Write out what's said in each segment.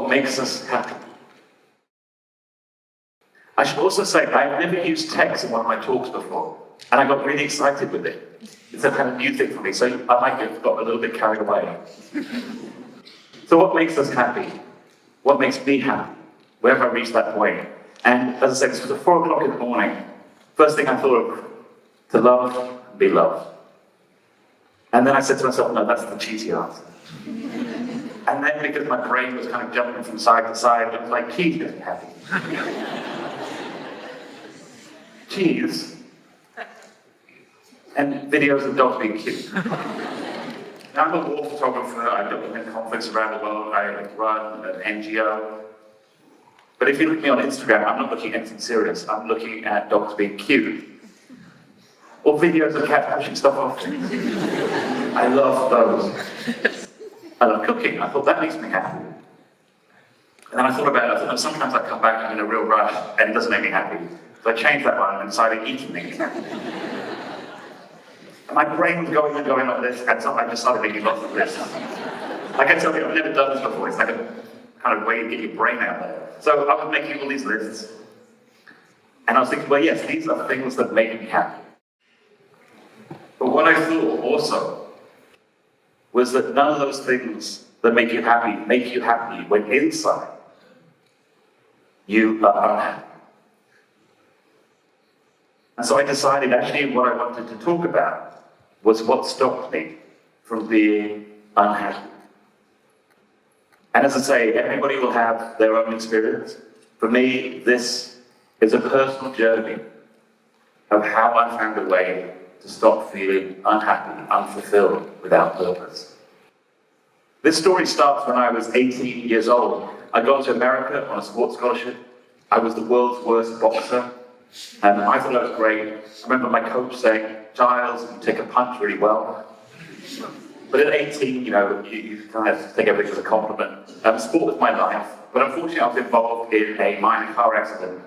what makes us happy. I should also say, I've never used text in one of my talks before, and I got really excited with it. It's a kind of new thing for me, so I might have got a little bit carried away. So what makes us happy? What makes me happy? Where have I reached that point? And as I said, this was at 4 o'clock in the morning. First thing I thought of, to love and be loved. And then I said to myself, no, that's the cheesy answer. And then because my brain was kind of jumping from side to side, I was like, cheese makes me happy. Cheese and videos of dogs being cute. Now, I'm a war photographer, I document conflicts around the world, I run an NGO. But if you look at me on Instagram, I'm not looking at anything serious, I'm looking at dogs being cute. Or videos of cats pushing stuff off things. I love those. I love cooking, I thought that makes me happy. And then I thought about it, I thought, sometimes I come back in a real rush and it doesn't make me happy. So I changed that one and decided eating makes me happy. And my brain was going and going like this, and so I just started making lots of lists. Like I tell you, I've never done this before, it's like a kind of way to get your brain out there. So I was making all these lists, and I was thinking, well, yes, these are the things that make me happy. But what I thought also was that none of those things that make you happy when inside you are unhappy. And so I decided actually what I wanted to talk about was what stopped me from being unhappy. And as I say, everybody will have their own experience. For me, this is a personal journey of how I found a way to stop feeling unhappy, unfulfilled, without purpose. This story starts when I was 18 years old. I got to America on a sports scholarship. I was the world's worst boxer. And I thought I was great. I remember my coach saying, Giles, you take a punch really well. But at 18, you kind of take everything as a compliment. Sport was my life, but unfortunately I was involved in a minor car accident.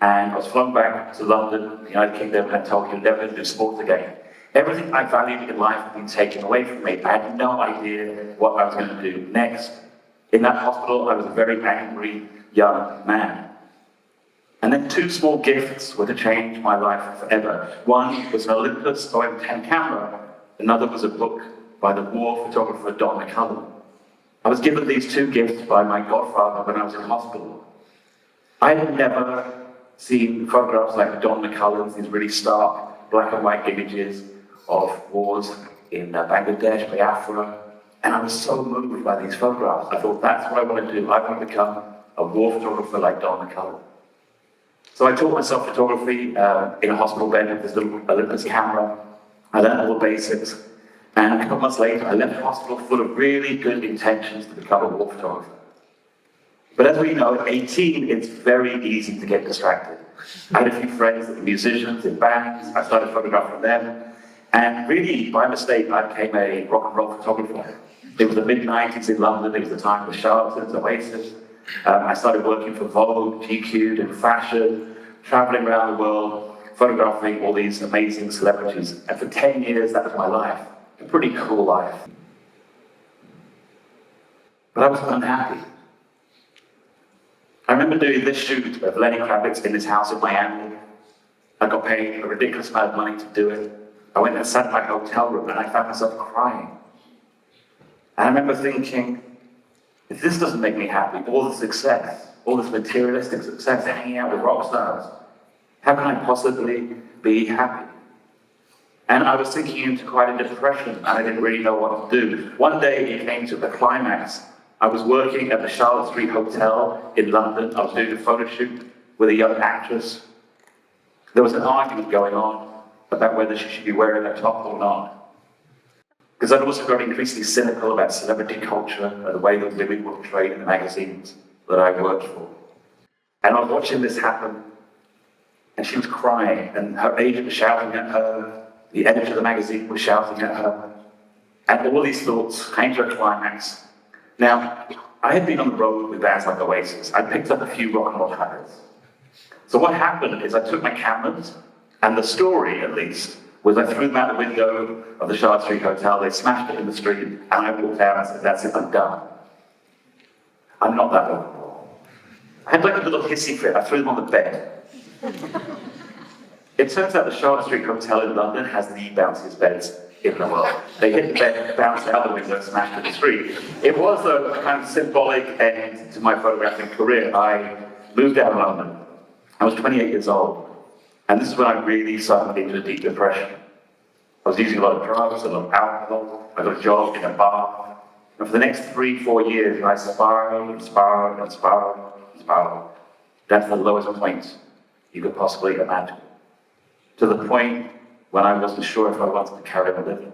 And I was flown back to London, the United Kingdom, and told you're never going to do sports again. Everything I valued in life had been taken away from me. I had no idea what I was going to do next. In that hospital, I was a very angry young man. And then 2 small gifts were to change my life forever. One was an Olympus OM10 camera, another was a book by the war photographer Don McCullum. I was given these 2 gifts by my godfather when I was in hospital. I had never seen photographs like Don McCullum's, these really stark black and white images of wars in Bangladesh, Biafra, and I was so moved by these photographs. I thought, that's what I want to do. I want to become a war photographer like Don McCullum. So I taught myself photography in a hospital bed with this little Olympus camera. I learned all the basics. And a couple months later, I left the hospital full of really good intentions to become a war photographer. But as we know, at 18, it's very easy to get distracted. I had a few friends that were musicians in bands. I started photographing them. And really, by mistake, I became a rock and roll photographer. It was the mid-90s in London. It was the time of the charlatans, Oasis. I started working for Vogue, GQ, in fashion, traveling around the world, photographing all these amazing celebrities. And for 10 years, that was my life. A pretty cool life. But I was unhappy. I remember doing this shoot of Lenny Kravitz in his house in Miami. I got paid a ridiculous amount of money to do it. I went and sat in my hotel room and I found myself crying. And I remember thinking, if this doesn't make me happy, all the success, all this materialistic success, hanging out with rock stars, how can I possibly be happy? And I was sinking into quite a depression and I didn't really know what to do. One day it came to the climax. I was working at the Charlotte Street Hotel in London. I was doing a photo shoot with a young actress. There was an argument going on about whether she should be wearing a top or not. Because I'd also got increasingly cynical about celebrity culture and the way that women were portrayed in the magazines that I worked for. And I was watching this happen, and she was crying, and her agent was shouting at her, the editor of the magazine was shouting at her, and all these thoughts came to a climax. Now, I had been on the road with bands like Oasis. I picked up a few rock and roll habits. So what happened is I took my cameras, and the story, at least, was I threw them out the window of the Charlotte Street Hotel, they smashed it in the street, and I walked out and said, that's it, I'm done. I'm not that rock and roll. I had like a little hissy fit. I threw them on the bed. It turns out the Charlotte Street Hotel in London has the bounciest beds in the world. They hit the bed, bounced out the window, smashed to the street. It was, though, a kind of symbolic end to my photographing career. I moved out of London. I was 28 years old. And this is when I really suffered into a deep depression. I was using a lot of drugs, a lot of alcohol. I got a job in a bar. And for the next 3-4 years, I spiraled and spiraled and spiraled and spiraled down to the lowest point you could possibly imagine. To the point when I wasn't sure if I wanted to carry on living.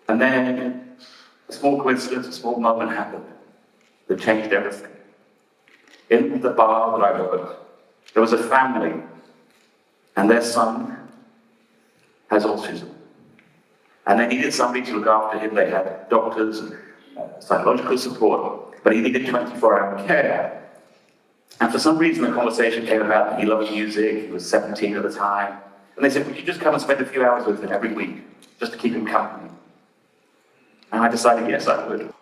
And then a small coincidence, a small moment happened that changed everything. In the bar that I worked, there was a family, and their son has autism. And they needed somebody to look after him. They had doctors and psychological support, but he needed 24-hour care. And for some reason, the conversation came about that he loved music, he was 17 at the time. And they said, would you just come and spend a few hours with him every week, just to keep him company? And I decided, yes, I would.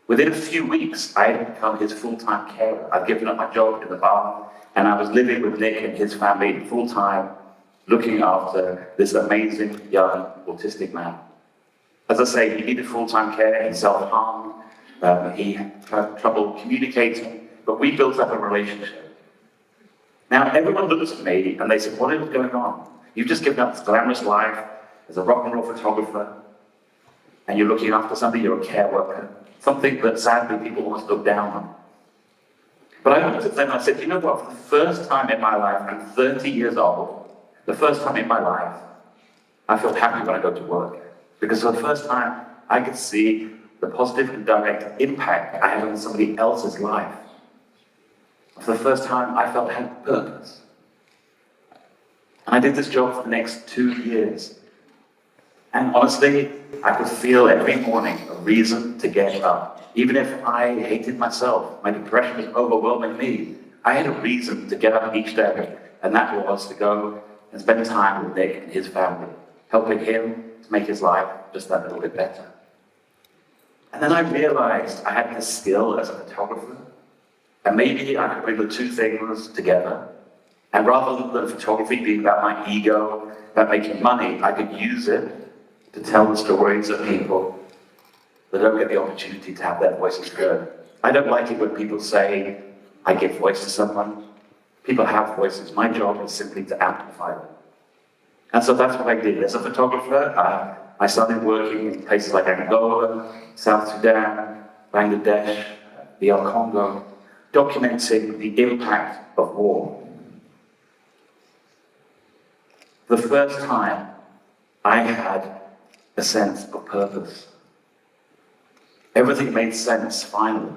Within a few weeks, I had become his full-time carer. I'd given up my job in the bar, and I was living with Nick and his family full-time, looking after this amazing, young, autistic man. As I say, he needed full-time care, he self-harmed, he had trouble communicating, but we built up a relationship. Now, everyone looks at me and they said, what is going on? You've just given up this glamorous life as a rock and roll photographer, and you're looking after somebody, you're a care worker, something that sadly people almost look down on. But I looked at them and I said, you know what, for the first time in my life, I'm 30 years old, the first time in my life, I feel happy when I go to work. Because for the first time, I could see the positive and direct impact I have on somebody else's life. For the first time, I felt I had purpose. And I did this job for the next 2 years. And honestly, I could feel every morning a reason to get up. Even if I hated myself, my depression was overwhelming me, I had a reason to get up each day. And that was to go and spend time with Nick and his family, helping him to make his life just that little bit better. And then I realized I had this skill as a photographer, and maybe I could bring the two things together. And rather than photography being about my ego, about making money, I could use it to tell the stories of people that don't get the opportunity to have their voices heard. I don't like it when people say, I give voice to someone. People have voices. My job is simply to amplify them. And so that's what I did. As a photographer, I started working in places like Angola, South Sudan, Bangladesh, the Congo, documenting the impact of war. For the first time, I had a sense of purpose. Everything made sense, finally.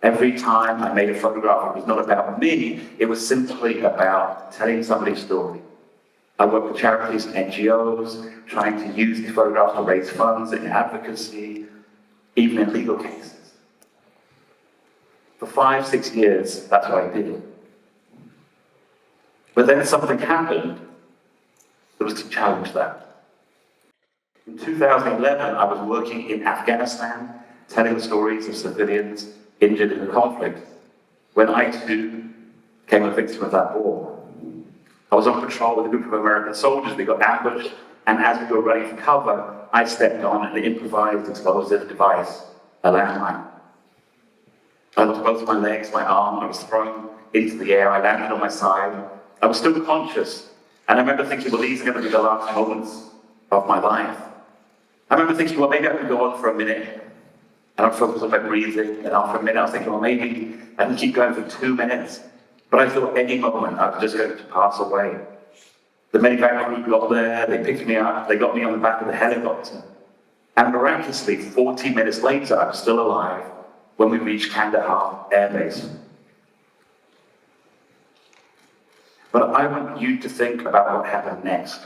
Every time I made a photograph, it was not about me, it was simply about telling somebody's story. I work with charities and NGOs, trying to use these photographs to raise funds in advocacy, even in legal cases. For 5-6 years, that's what I did. But then something happened that was to challenge that. In 2011, I was working in Afghanistan, telling the stories of civilians injured in the conflict, when I too became a victim of that war. I was on patrol with a group of American soldiers. We got ambushed, and as we were running for cover, I stepped on an improvised explosive device, a landmine. I lost both my legs, my arm, I was thrown into the air, I landed on my side. I was still conscious, and I remember thinking, well, these are going to be the last moments of my life. I remember thinking, well, maybe I can go on for a minute, and I'd focus on my breathing, and after a minute I was thinking, well, maybe I can keep going for 2 minutes. But I thought any moment I was just going to pass away. The medevac group got there, they picked me up, they got me on the back of the helicopter. And miraculously, 40 minutes later, I was still alive when we reached Kandahar Air Base. But I want you to think about what happened next.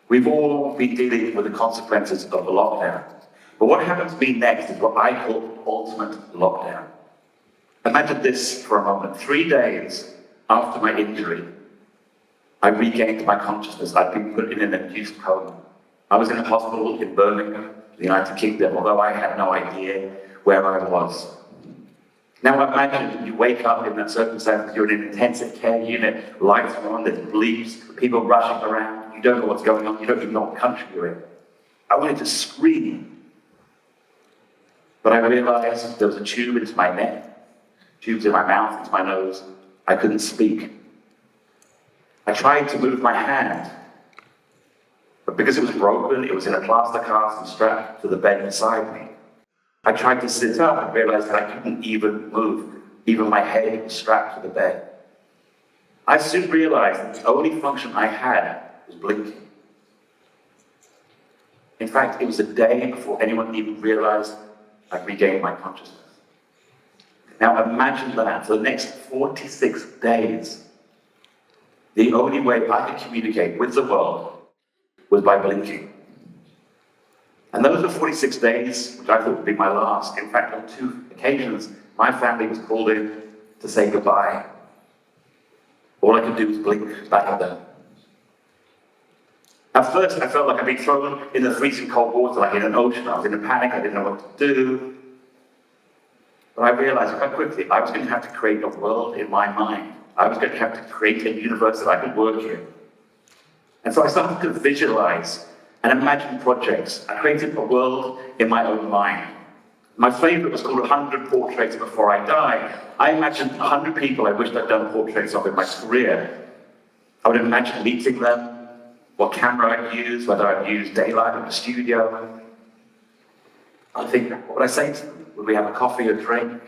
We've all been dealing with the consequences of the lockdown. But what happened to me next is what I call ultimate lockdown. Imagine this for a moment. 3 days after my injury, I regained my consciousness. I'd been put in an induced coma. I was in a hospital in Birmingham, the United Kingdom, although I had no idea where I was. Now imagine you wake up in that circumstance, you're in an intensive care unit, lights are on, there's bleeps, people rushing around, you don't know what's going on, you don't even know what country you're in. I wanted to scream. But I realized there was a tube into my neck, tubes in my mouth, into my nose. I couldn't speak. I tried to move my hand, but because it was broken, it was in a plaster cast and strapped to the bed beside me. I tried to sit up and realized that I couldn't even move. Even my head was strapped to the bed. I soon realized that the only function I had was blinking. In fact, it was a day before anyone even realized I'd regained my consciousness. Now imagine that for the next 46 days, the only way I could communicate with the world was by blinking. And those were 46 days, which I thought would be my last. In fact, on 2 occasions, my family was called in to say goodbye. All I could do was blink back at them. At first, I felt like I'd been thrown in the freezing cold water, like in an ocean. I was in a panic, I didn't know what to do. But I realized quite quickly I was going to have to create a world in my mind. I was going to have to create a universe that I could work in. And so I started to visualize and imagine projects. I created a world in my own mind. My favorite was called 100 Portraits Before I Die. I imagined 100 people I wished I'd done portraits of in my career. I would imagine meeting them, what camera I'd use, whether I'd use daylight in the studio. I think, what would I say to them? Would we have a coffee or drink?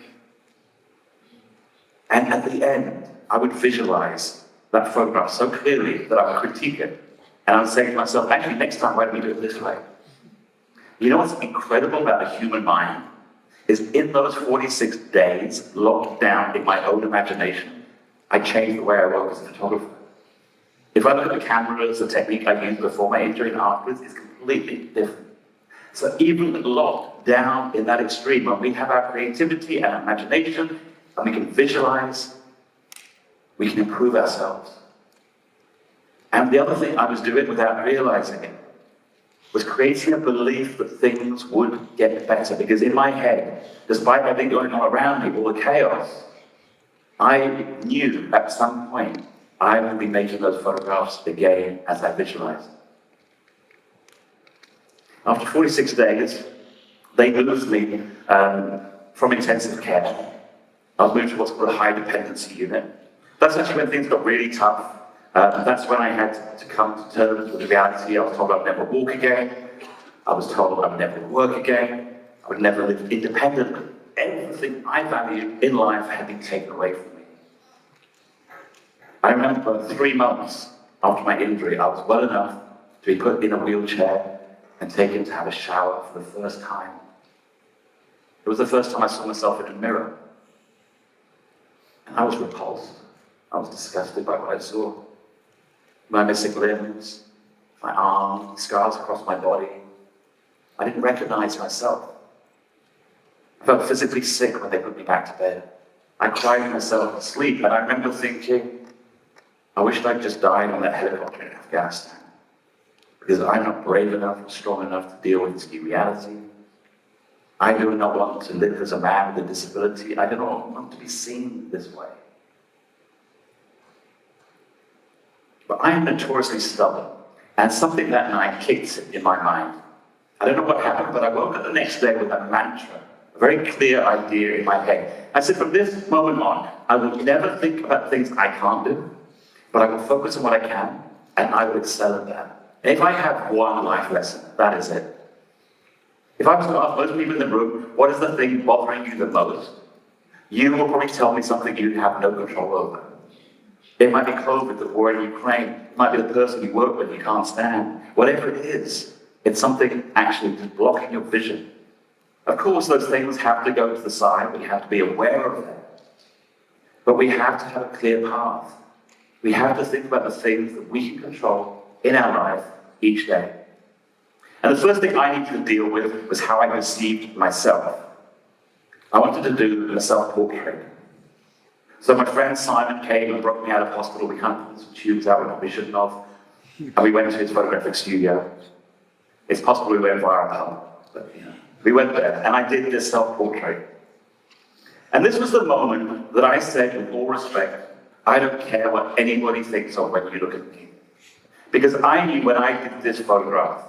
And at the end, I would visualize that photograph so clearly that I would critique it. And I would say to myself, actually, next time, why don't we do it this way? You know what's incredible about the human mind? Is in those 46 days, locked down in my own imagination, I changed the way I work as a photographer. If I look at the cameras, the technique I used before my injury and afterwards is completely different. So even locked down in that extreme, when we have our creativity and imagination, and we can visualize, we can improve ourselves. And the other thing I was doing without realizing it was creating a belief that things would get better. Because in my head, despite everything going on around me, all the chaos, I knew at some point I would be making those photographs again as I visualized. After 46 days, they moved me from intensive care. I was moved to what's called a high dependency unit. That's actually when things got really tough. That's when I had to come to terms with the reality. I was told I'd never walk again. I was told I would never work again. I would never live independently. Everything I valued in life had been taken away from me. I remember 3 months after my injury, I was well enough to be put in a wheelchair and taken to have a shower for the first time. It was the first time I saw myself in a mirror. And I was repulsed. I was disgusted by what I saw. My missing limbs, my arms, scars across my body. I didn't recognize myself. I felt physically sick when they put me back to bed. I cried myself to sleep, and I remember thinking, I wish I'd just died on that helicopter in Afghanistan. Because I'm not brave enough or strong enough to deal with this new reality. I do not want to live as a man with a disability. I do not want to be seen this way. But I am notoriously stubborn, and something that night kicked in my mind. I don't know what happened, but I woke up the next day with a mantra, a very clear idea in my head. I said, from this moment on, I will never think about things I can't do, but I will focus on what I can, and I will excel at that. And if I have one life lesson, that is it. If I was to ask most people in the room, what is the thing bothering you the most? You will probably tell me something you have no control over. It might be COVID, the war in Ukraine. It might be the person you work with you can't stand. Whatever it is, it's something actually just blocking your vision. Of course, those things have to go to the side. We have to be aware of them. But we have to have a clear path. We have to think about the things that we can control in our life each day. And the first thing I needed to deal with was how I perceived myself. I wanted to do a self-portrait. So my friend Simon came and brought me out of hospital. We kind of pulled some tubes out we probably shouldn't have. And we went to his photographic studio. It's possible we went viral, but we went there, and I did this self-portrait. And this was the moment that I said, with all respect, I don't care what anybody thinks of when you look at me. Because I knew when I did this photograph,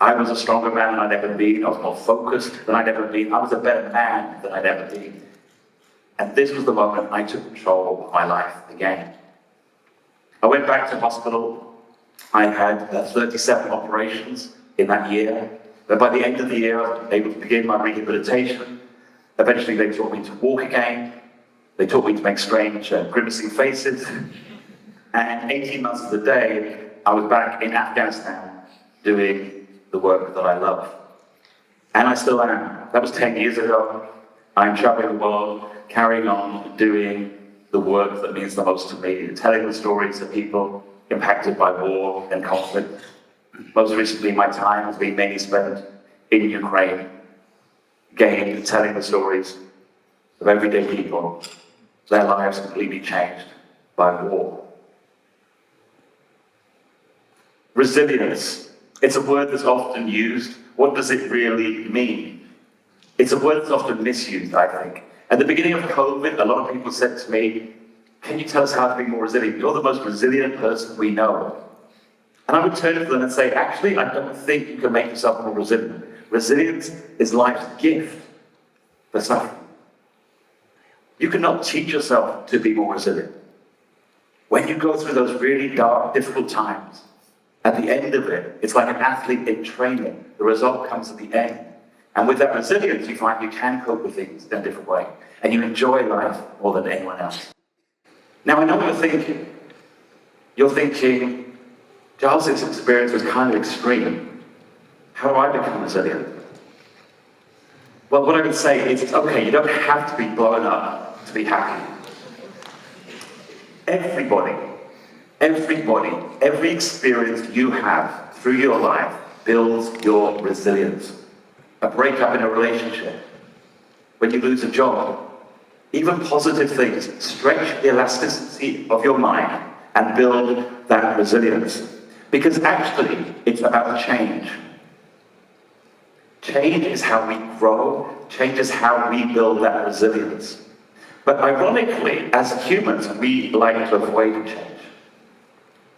I was a stronger man than I'd ever been, I was more focused than I'd ever been, I was a better man than I'd ever been. And this was the moment I took control of my life again. I went back to hospital. I had 37 operations in that year. But by the end of the year, I was able to begin my rehabilitation. Eventually, they taught me to walk again. They taught me to make strange, grimacing faces. And 18 months of the day, I was back in Afghanistan doing the work that I love. And I still am. That was 10 years ago. I'm traveling the world, carrying on doing the work that means the most to me, telling the stories of people impacted by war and conflict. Most recently, my time has been mainly spent in Ukraine, again, telling the stories of everyday people, their lives completely changed by war. Resilience. It's a word that's often used. What does it really mean? It's a word that's often misused, I think. At the beginning of COVID, a lot of people said to me, can you tell us how to be more resilient? You're the most resilient person we know. And I would turn to them and say, actually, I don't think you can make yourself more resilient. Resilience is life's gift for suffering. You cannot teach yourself to be more resilient. When you go through those really dark, difficult times, at the end of it, it's like an athlete in training. The result comes at the end. And with that resilience, you find you can cope with things in a different way. And you enjoy life more than anyone else. Now, I know what you're thinking. You're thinking, Giles' experience was kind of extreme. How do I become resilient? Well, what I would say is, it's okay, you don't have to be blown up to be happy. Everybody, every experience you have through your life builds your resilience. A breakup in a relationship, when you lose a job, even positive things stretch the elasticity of your mind and build that resilience. Because actually, it's about change. Change is how we grow, change is how we build that resilience. But ironically, as humans, we like to avoid change.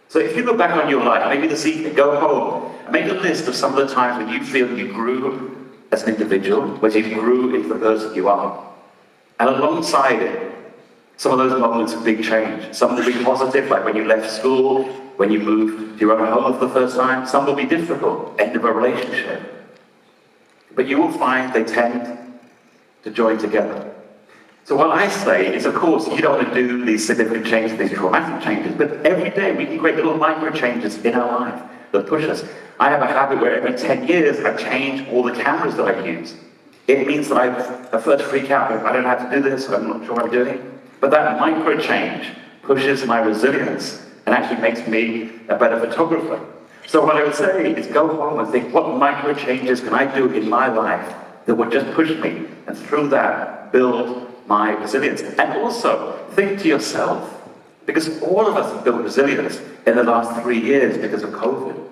So if you look back on your life, maybe this evening, go home, and make a list of some of the times when you feel you grew as an individual, where you grew into the person you are. And alongside it, some of those moments of big change. Some will be positive, like when you left school, when you moved to your own home for the first time. Some will be difficult, end of a relationship. But you will find they tend to join together. So what I say is, of course, you don't want to do these significant changes, these dramatic changes, but every day we can create little micro changes in our life that push us. I have a habit where every 10 years I change all the cameras that I use. It means that I first freak out if I don't know how to do this, I'm not sure what I'm doing. But that micro change pushes my resilience and actually makes me a better photographer. So what I would say is go home and think, what micro changes can I do in my life that would just push me, and through that build my resilience. And also think to yourself, because all of us have built resilience in the last 3 years because of COVID.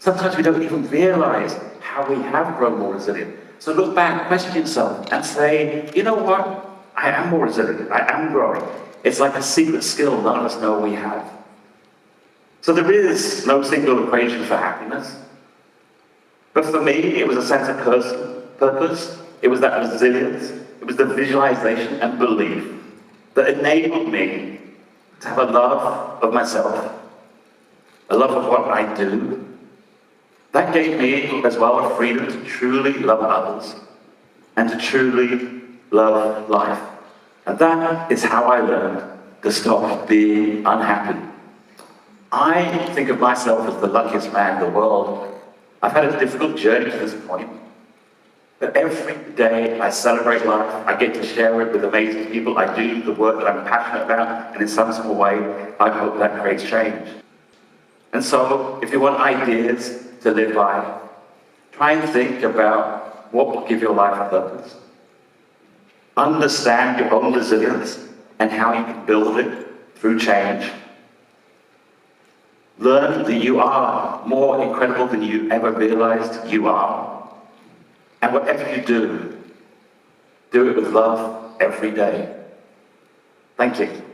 Sometimes we don't even realize how we have grown more resilient. So look back, question yourself, and say, you know what? I am more resilient. I am growing. It's like a secret skill none of us know we have. So there is no single equation for happiness. But for me, it was a sense of purpose. It was that resilience. It was the visualization and belief that enabled me to have a love of myself, a love of what I do. That gave me as well a freedom to truly love others and to truly love life. And that is how I learned to stop being unhappy. I think of myself as the luckiest man in the world. I've had a difficult journey to this point. But every day I celebrate life, I get to share it with amazing people, I do the work that I'm passionate about, and in some small way, I hope that creates change. And so, if you want ideas to live by, try and think about what will give your life a purpose. Understand your own resilience and how you can build it through change. Learn that you are more incredible than you ever realized you are. And whatever you do it with love every day. Thank you.